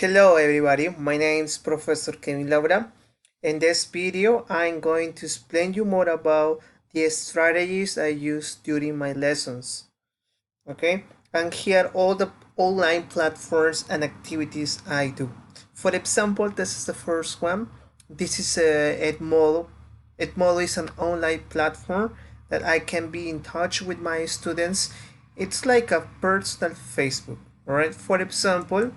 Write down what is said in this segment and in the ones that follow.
Hello everybody, my name is Professor Kevin Laura. In this video, I'm going to explain you more about the strategies I use during my lessons. Okay, and here all the online platforms and activities I do. For example, this is the first one. This is Edmodo. Edmodo is an online platform that I can be in touch with my students. It's like a personal Facebook. Alright, for example,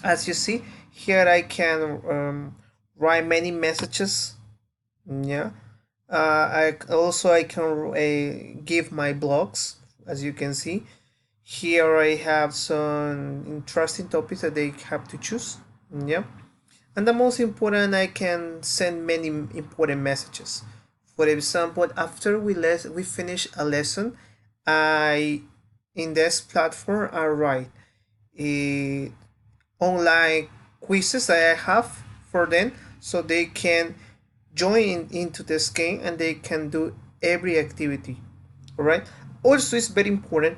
as you see here I can write many messages. Yeah, I can give my blogs. As you can see here, I have some interesting topics that they have to choose. Yeah, and the most important, I can send many important messages. For example, after we finish a lesson, I in this platform I write a online quizzes that I have for them, so they can join into this game and they can do every activity. All right. Also, it's very important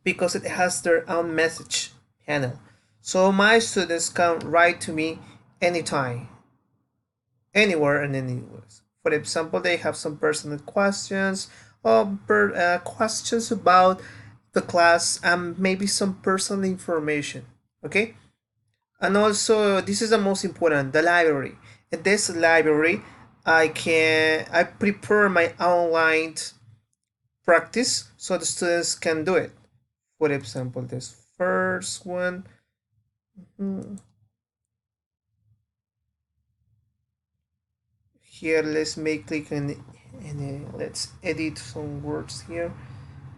because it has their own message panel, so my students can write to me anytime, anywhere, and anywhere. For example, they have some personal questions or questions about the class and maybe some personal information. Okay, and also this is the most important, the library. In this library I prepare my online practice so the students can do it. For example, this first one. Here let's make click and let's edit some words here,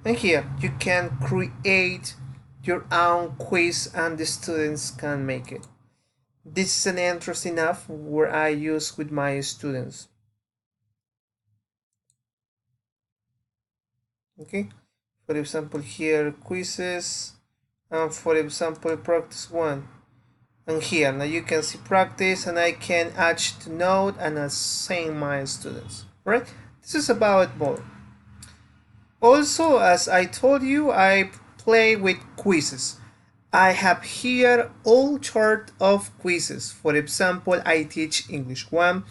and here you can create your own quiz and the students can make it. This is an interesting enough where I use with my students. Okay, for example here quizzes, and for example practice one, and here now you can see practice and I can add to note and assign my students. Right, this is about more. Also, as I told you, I play with quizzes. I have here all chart of quizzes. For example, I teach English 1,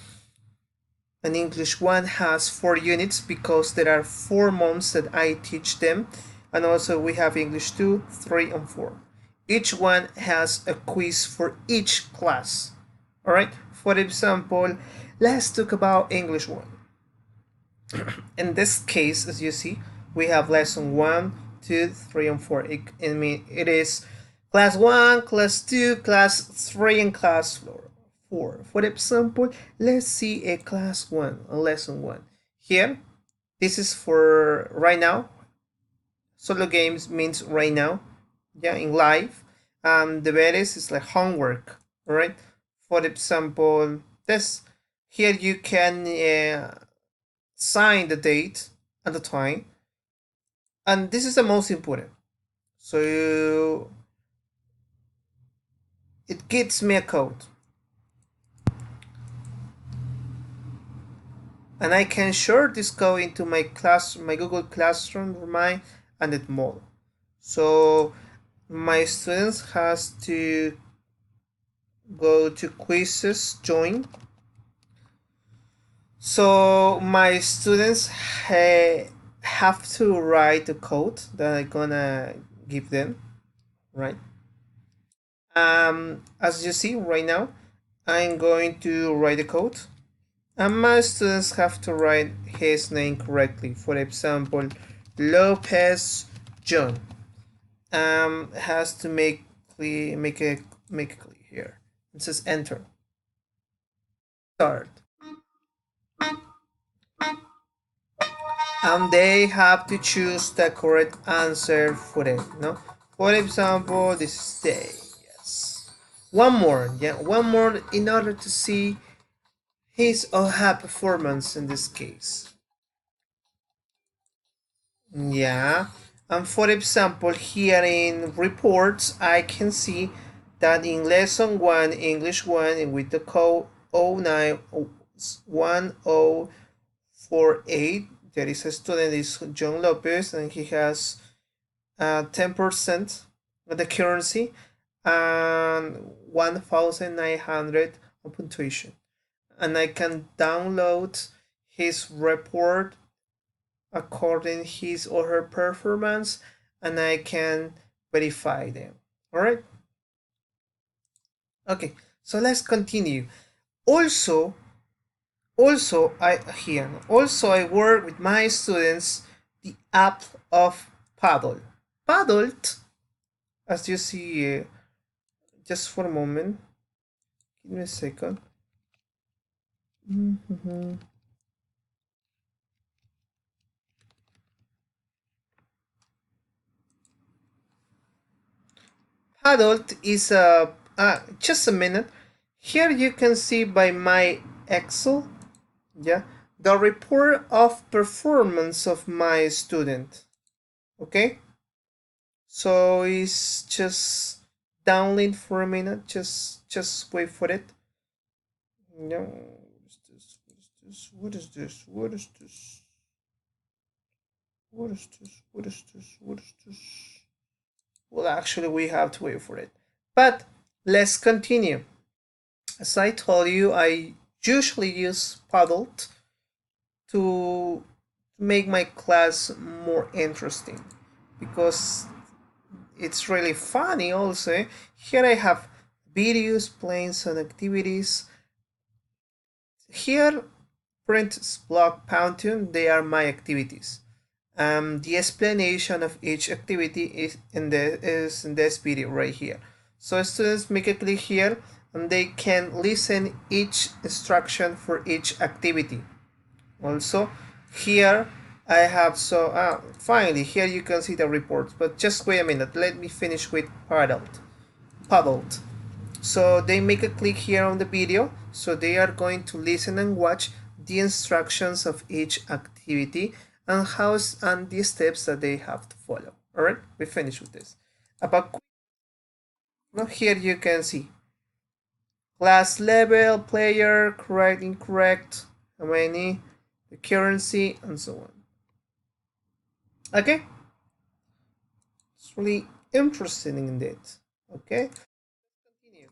and English 1 has 4 units because there are 4 months that I teach them. And also we have English 2, 3, and 4. Each one has a quiz for each class. Alright, for example, let's talk about English 1. In this case, as you see, we have lesson 1, 2, 3, and 4. It is class 1, class 2, class 3, and class 4. For example, let's see a class 1, a lesson 1. Here, this is for right now. Solo games means right now, yeah, in live. And deberes is like homework, alright? For example, this here you can sign the date and the time, and this is the most important. So it gives me a code, and I can share this code into my Google Classroom or mine and it more. So my students has to go to quizzes, join. So my students have to write the code that I'm gonna give them, right? As you see right now, I'm going to write the code, and my students have to write his name correctly. For example, Lopez John. Has to make it clear here. It says enter. Start. And they have to choose the correct answer for it. No, for example, this is day. Yes. One more, yeah, one more in order to see his or her performance in this case. Yeah, and for example, here in reports, I can see that in lesson 1, English 1, and with the code 091048, there is a student, is John Lopez, and he has 10% of the currency. and 1900 on punctuation. And I can download his report according his or her performance, and I can verify them. All right. Okay. So let's continue. Also, I work with my students the app of Paddle. Paddle, as you see, just for a moment. Give me a second. Mm-hmm. Adult is just a minute. Here you can see by my Excel, yeah, the report of performance of my student. Okay, so it's just download for a minute. Just wait for it. No, what is this? What is this? What is this? What is this? What is this? Well, actually, we have to wait for it. But let's continue. As I told you, I usually use Paddle to make my class more interesting because it's really funny also. Here I have videos playing some activities. Here, print, block, Pontoon, they are my activities. The explanation of each activity is in this video right here. So students make a click here and they can listen each instruction for each activity. Also here I have finally here you can see the reports, but just wait a minute, let me finish with Paddled. So they make a click here on the video, so they are going to listen and watch the instructions of each activity and the steps that they have to follow. All right, we finish with this. About now here you can see class level, player, correct, incorrect, how many, the currency, and so on. Okay, it's really interesting indeed. Okay, continue.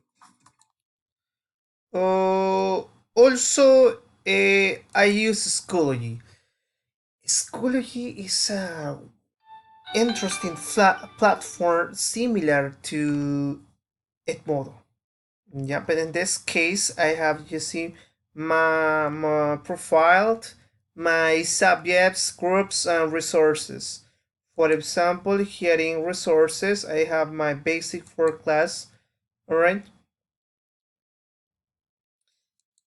Also, I use Schoology. Schoology is a interesting platform similar to Edmodo. Yeah, but in this case, I have you see my profile, my subjects, groups, and resources. For example, here in resources, I have my basic for class, all right,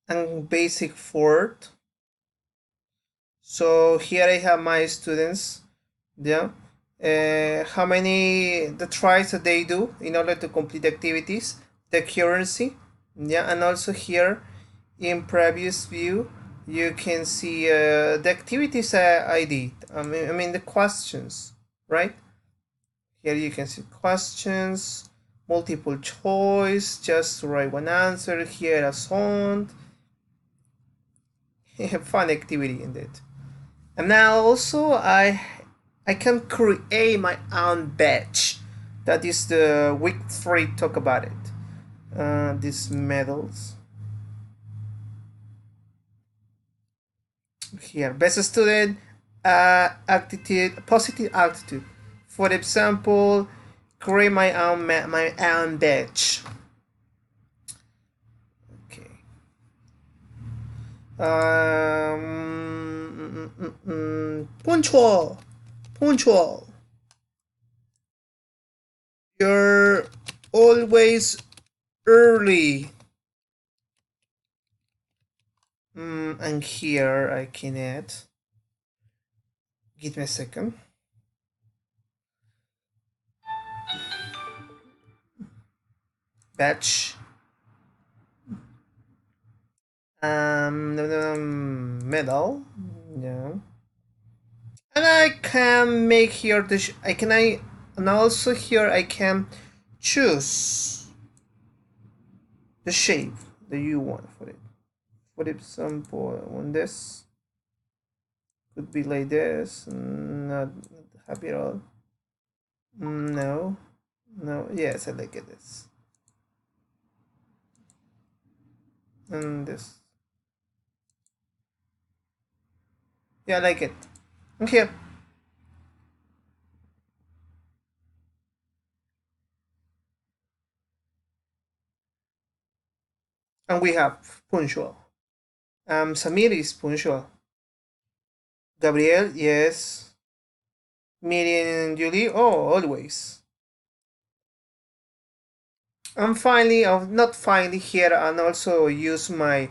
and basic fourth. So here I have my students, yeah, how many the tries that they do in order to complete the activities, the currency, yeah, and also here in previous view you can see the activities I did. I mean the questions, right? Here you can see questions, multiple choice, just write one answer. Here a sound, fun activity indeed. And now also I can create my own badge. That is the week 3 talk about it. These medals. Here, best student, attitude, positive attitude. For example, create my own badge. Okay. Punctual, punctual. You're always early. And here I can add. Give me a second. Batch. Medal. Yeah. And I can make here and also here I can choose the shape that you want for it. For example, on this could be like this. Not happy at all. No, no. Yes, I like it. This. and this. Yeah, I like it. And here, and we have punctual. Samir is punctual. Gabriel, yes. Miriam and Julie, oh, always. And finally, not finally here, and also use my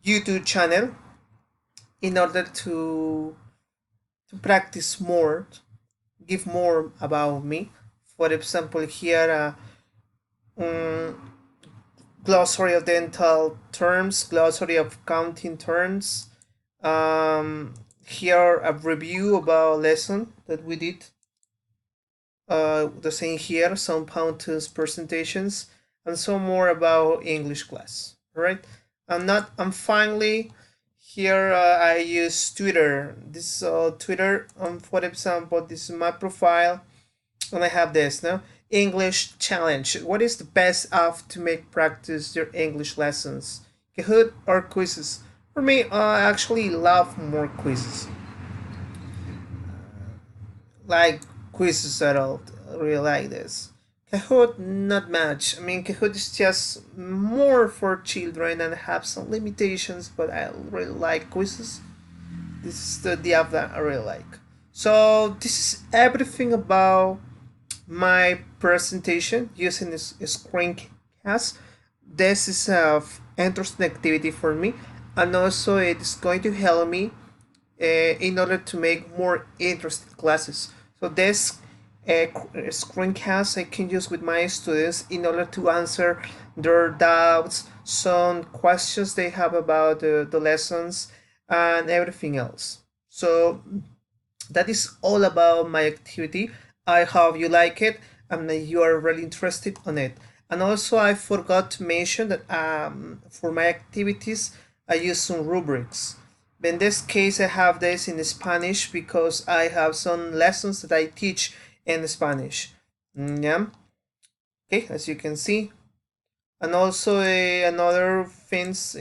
YouTube channel in order to practice more, give more about me. For example, here, glossary of dental terms, glossary of counting terms. Here, a review about lesson that we did. The same here, some Pounds presentations, and some more about English class. All right, and finally, here I use Twitter. This is Twitter. For example, this is my profile, and I have this now. English challenge. What is the best app to make practice your English lessons? Kahoot or quizzes? For me, I actually love more quizzes. Like quizzes at all. I really like this. Kahoot, not much. I mean, Kahoot is just more for children and have some limitations, but I really like quizzes. This is the app that I really like. So, this is everything about my presentation using this screencast. This is a interesting activity for me, and also it is going to help me in order to make more interesting classes. So this screencast I can use with my students in order to answer their doubts, some questions they have about the lessons, and everything else. So that is all about my activity. I hope you like it and that you are really interested on it. And also, I forgot to mention that for my activities, I use some rubrics. In this case, I have this in Spanish because I have some lessons that I teach in Spanish. Yeah. Okay, as you can see, and also another things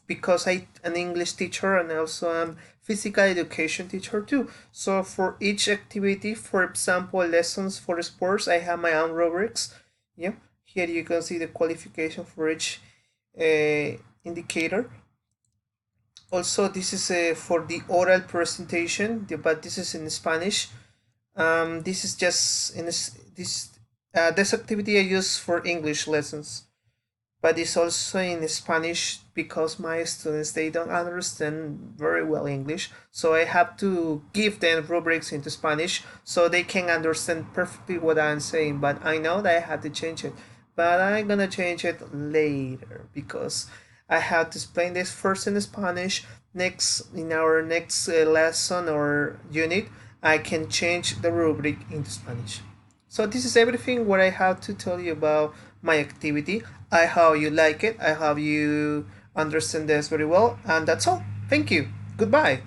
because I an English teacher and also am physical education teacher too. So for each activity, for example, lessons for sports, I have my own rubrics. Yeah, here you can see the qualification for each indicator. Also, this is for the oral presentation, but this is in Spanish. This is just in this activity I use for English lessons, but it's also in Spanish because my students they don't understand very well English, so I have to give them rubrics into Spanish so they can understand perfectly what I'm saying. But I know that I have to change it, but I'm gonna change it later because I have to explain this first in Spanish. Next, in our next lesson or unit, I can change the rubric into Spanish. So this is everything what I have to tell you about my activity. I hope you like it. I hope you understand this very well. And that's all. Thank you. Goodbye.